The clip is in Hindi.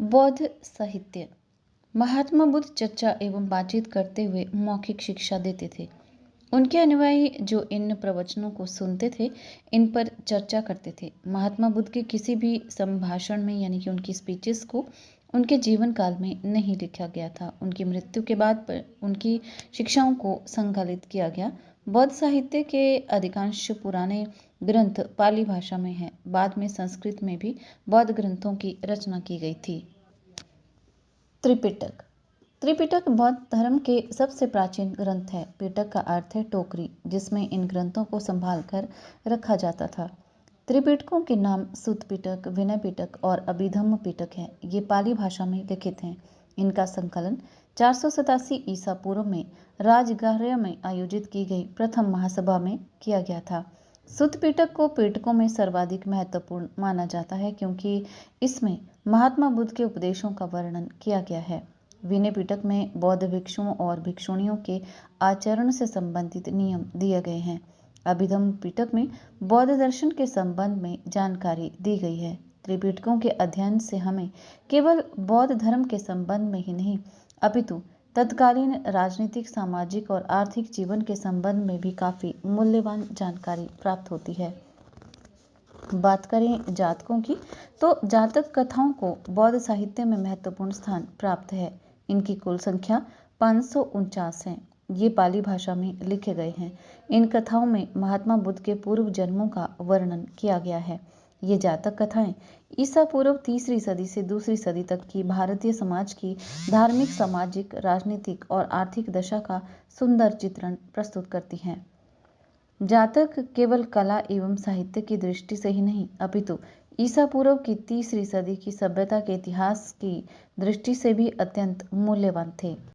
बौद्ध साहित्य। महात्मा बुद्ध चर्चा एवं बातचीत करते हुए मौखिक शिक्षा देते थे। उनके अनुयायी जो इन प्रवचनों को सुनते थे, इन पर चर्चा करते थे। महात्मा बुद्ध के किसी भी संभाषण में यानी कि उनकी स्पीचेस को उनके जीवन काल में नहीं लिखा गया था। उनकी मृत्यु के बाद पर उनकी शिक्षाओं को संकलित किया गया। बौद्ध साहित्य के अधिकांश पुराने ग्रंथ पाली भाषा में हैं। बाद में संस्कृत में भी बौद्ध ग्रंथों की रचना की गई थी। त्रिपिटक। त्रिपिटक बौद्ध धर्म के सबसे प्राचीन ग्रंथ है। पिटक का अर्थ है टोकरी, जिसमें इन ग्रंथों को संभाल कर रखा जाता था। त्रिपिटकों के नाम सुत्त पिटक, विनय पिटक और अभिधम्म पिटक हैं। ये पाली भाषा में लिखित हैं। इनका संकलन 487 ईसा पूर्व में राजगृह में आयोजित की गई प्रथम महासभा में किया गया था। सुत्त पिटक को पिटकों में सर्वाधिक महत्वपूर्ण माना जाता है, क्योंकि इसमें महात्मा बुद्ध के उपदेशों का वर्णन किया गया है। विनय पिटक में बौद्ध भिक्षुओं और भिक्षुणियों के आचरण से संबंधित नियम दिए गए हैं। अभिधम्म पिटक में बौद्ध दर्शन के संबंध में जानकारी दी गई है। त्रिपिटकों के अध्ययन से हमें केवल बौद्ध धर्म के संबंध में ही नहीं, अपितु तत्कालीन राजनीतिक, सामाजिक और आर्थिक जीवन के संबंध में भी काफ़ी मूल्यवान जानकारी प्राप्त होती है। बात करें जातकों की, तो जातक कथाओं को बौद्ध साहित्य में महत्वपूर्ण स्थान प्राप्त है। इनकी कुल संख्या 549 है। ये पाली भाषा में लिखे गए हैं। इन कथाओं में महात्मा बुद्ध के पूर्व जन्मों का वर्णन किया गया है। ये जातक कथाएं ईसा पूर्व 3री सदी से 2री सदी तक की भारतीय समाज की धार्मिक, सामाजिक, राजनीतिक और आर्थिक दशा का सुंदर चित्रण प्रस्तुत करती हैं। जातक केवल कला एवं साहित्य की दृष्टि से ही नहीं, अपितु ईसा पूर्व की 3री सदी की सभ्यता के इतिहास की दृष्टि से भी अत्यंत मूल्यवान थे।